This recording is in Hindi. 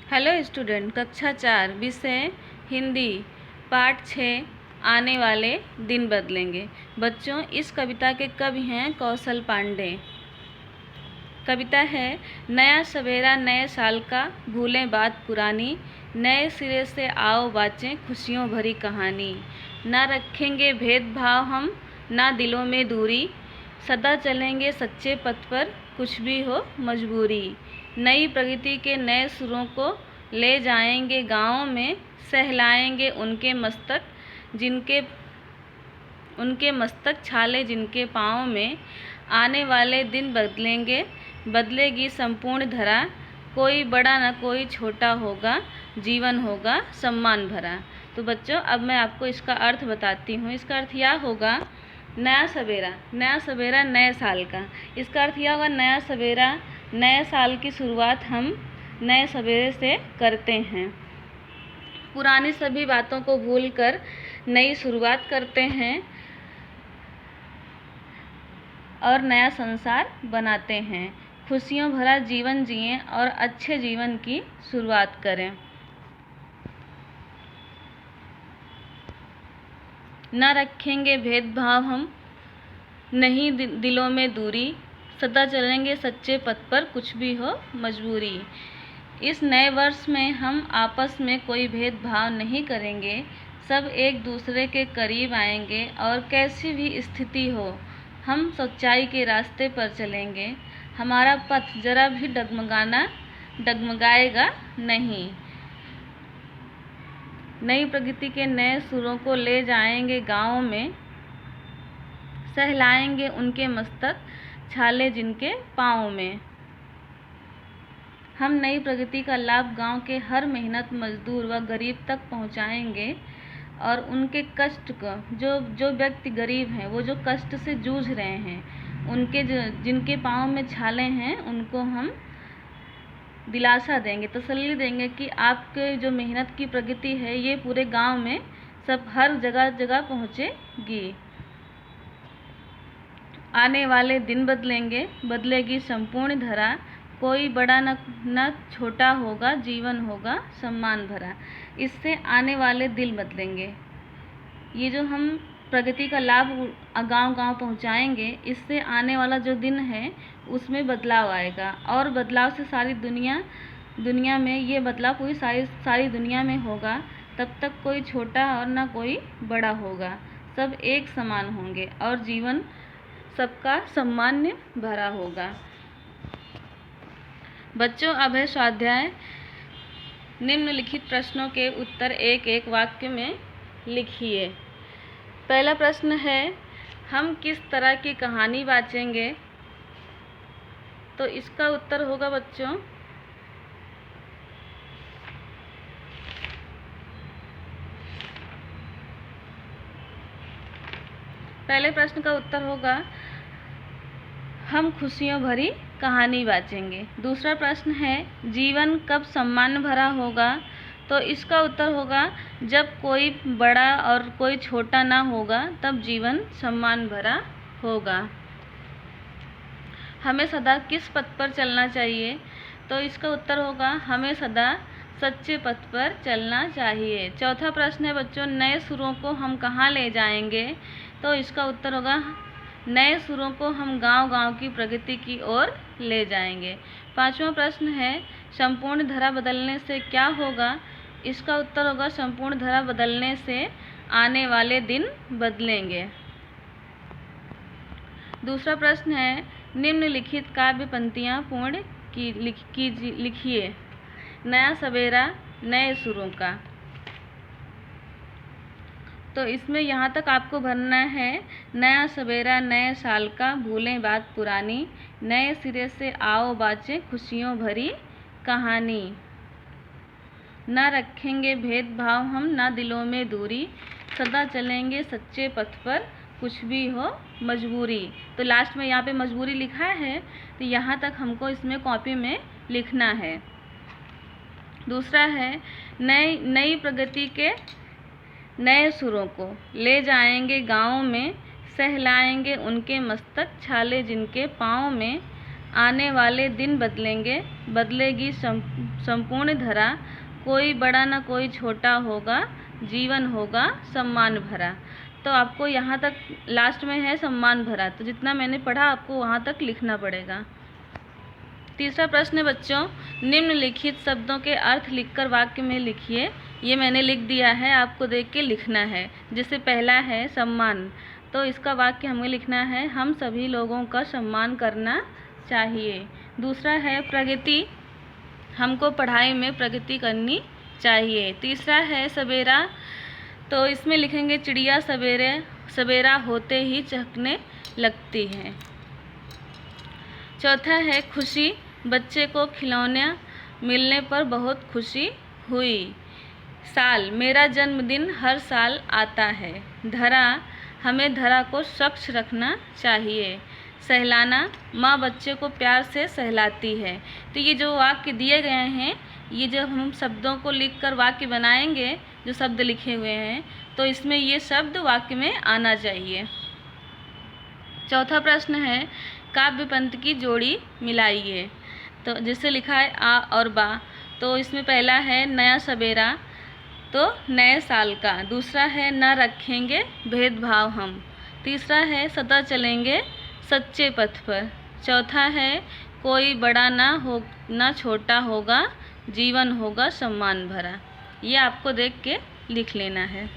हेलो स्टूडेंट, कक्षा 4 विषय हिंदी पाठ 6 आने वाले दिन बदलेंगे। बच्चों, इस कविता के कवि हैं कौशल पांडे। कविता है, नया सवेरा नए साल का, भूलें बात पुरानी, नए सिरे से आओ बाँचें खुशियों भरी कहानी। ना रखेंगे भेदभाव हम, ना दिलों में दूरी, सदा चलेंगे सच्चे पथ पर कुछ भी हो मजबूरी। नई प्रगति के नए सुरों को ले जाएंगे गाँव में, सहलाएंगे उनके मस्तक छाले जिनके पाँव में। आने वाले दिन बदलेंगे, बदलेगी संपूर्ण धरा, कोई बड़ा न कोई छोटा होगा, जीवन होगा सम्मान भरा। तो बच्चों, अब मैं आपको इसका अर्थ बताती हूँ। इसका अर्थ यह होगा, नया सवेरा नए साल का। इसका अर्थ यह होगा, नया सवेरा नए साल की शुरुआत हम नए सवेरे से करते हैं। पुरानी सभी बातों को भूलकर नई शुरुआत करते हैं और नया संसार बनाते हैं। खुशियों भरा जीवन जिएं और अच्छे जीवन की शुरुआत करें। न रखेंगे भेदभाव हम, नहीं दिलों में दूरी, सदा चलेंगे सच्चे पथ पर कुछ भी हो मजबूरी। इस नए वर्ष में हम आपस में कोई भेदभाव नहीं करेंगे, सब एक दूसरे के करीब आएंगे और कैसी भी स्थिति हो हम सच्चाई के रास्ते पर चलेंगे। हमारा पथ जरा भी डगमगाएगा नहीं। नई प्रगति के नए सुरों को ले जाएंगे गाँव में, सहलाएंगे उनके मस्तक छाले जिनके पाँव में। हम नई प्रगति का लाभ गांव के हर मेहनत मजदूर व गरीब तक पहुंचाएंगे और उनके कष्ट को, जो व्यक्ति गरीब हैं, वो जो कष्ट से जूझ रहे हैं, उनके जिनके पाँव में छाले हैं, उनको हम दिलासा देंगे, तसल्ली देंगे कि आपके जो मेहनत की प्रगति है ये पूरे गांव में सब हर जगह जगह पहुंचेगी। आने वाले दिन बदलेंगे, बदलेगी संपूर्ण धरा, कोई बड़ा न छोटा होगा, जीवन होगा सम्मान भरा। इससे आने वाले दिन बदलेंगे। ये जो हम प्रगति का लाभ गांव-गांव पहुंचाएंगे, इससे आने वाला जो दिन है उसमें बदलाव आएगा और बदलाव से सारी दुनिया में ये बदलाव पूरी सारी दुनिया में होगा। तब तक कोई छोटा और ना कोई बड़ा होगा, सब एक समान होंगे और जीवन सबका सम्मान्य भरा होगा। बच्चों, अब है स्वाध्याय। निम्नलिखित प्रश्नों के उत्तर एक एक वाक्य में लिखिए। पहला प्रश्न है, हम किस तरह की कहानी वाचेंगे? तो इसका उत्तर होगा बच्चों, पहले प्रश्न का उत्तर होगा, हम खुशियों भरी कहानी वाचेंगे। दूसरा प्रश्न है, जीवन कब सम्मान भरा होगा? तो इसका उत्तर होगा, जब कोई बड़ा और कोई छोटा ना होगा, तब जीवन सम्मान भरा होगा। हमें सदा किस पथ पर चलना चाहिए? तो इसका उत्तर होगा, हमें सदा सच्चे पथ पर चलना चाहिए। चौथा प्रश्न है बच्चों, नए सुरों को हम कहाँ ले जाएंगे? तो इसका उत्तर होगा, नए सुरों को हम गांव-गांव की प्रगति की ओर ले जाएंगे। पांचवा प्रश्न है, संपूर्ण धरा बदलने से क्या होगा? इसका उत्तर होगा, संपूर्ण धरा बदलने से आने वाले दिन बदलेंगे। दूसरा प्रश्न है, निम्नलिखित काव्य पंक्तियाँ पूर्ण लिखिए। नया सवेरा नए सुरों का। तो इसमें यहाँ तक आपको भरना है, नया सवेरा नए साल का, भूलें बात पुरानी, नए सिरे से आओ बाँचें खुशियों भरी कहानी। न रखेंगे भेदभाव हम, ना दिलों में दूरी, सदा चलेंगे सच्चे पथ पर कुछ भी हो मजबूरी। तो लास्ट में यहाँ पे मजबूरी लिखा है, तो यहाँ तक हमको इसमें कॉपी में लिखना है। दूसरा है, नई प्रगति के नए सुरों को ले जाएंगे गाँव में, सहलाएंगे उनके मस्तक छाले जिनके पाँव में। आने वाले दिन बदलेंगे, बदलेगी संपूर्ण धरा, कोई बड़ा न कोई छोटा होगा, जीवन होगा सम्मान भरा। तो आपको यहाँ तक लास्ट में है सम्मान भरा, तो जितना मैंने पढ़ा आपको वहाँ तक लिखना पड़ेगा। तीसरा प्रश्न है बच्चों, निम्नलिखित शब्दों के अर्थ लिखकर वाक्य में लिखिए। ये मैंने लिख दिया है, आपको देख के लिखना है। जैसे पहला है सम्मान, तो इसका वाक्य हमें लिखना है, हम सभी लोगों का सम्मान करना चाहिए। दूसरा है प्रगति, हमको पढ़ाई में प्रगति करनी चाहिए। तीसरा है सवेरा, तो इसमें लिखेंगे चिड़िया सवेरा होते ही चहकने लगती है। चौथा है खुशी, बच्चे को खिलौने मिलने पर बहुत खुशी हुई। साल, मेरा जन्मदिन हर साल आता है। धरा, हमें धरा को स्वच्छ रखना चाहिए। सहलाना, माँ बच्चे को प्यार से सहलाती है। तो ये जो वाक्य दिए गए हैं, ये जब हम शब्दों को लिखकर वाक्य बनाएंगे, जो शब्द लिखे हुए हैं, तो इसमें ये शब्द वाक्य में आना चाहिए। चौथा प्रश्न है काव्य पंक्ति की जोड़ी मिलाइए। तो जैसे लिखा है आ और बा, तो इसमें पहला है नया सवेरा, तो नए साल का। दूसरा है न रखेंगे भेदभाव हम। तीसरा है सदा चलेंगे सच्चे पथ पर। चौथा है कोई बड़ा ना छोटा होगा, जीवन होगा सम्मान भरा। ये आपको देख के लिख लेना है।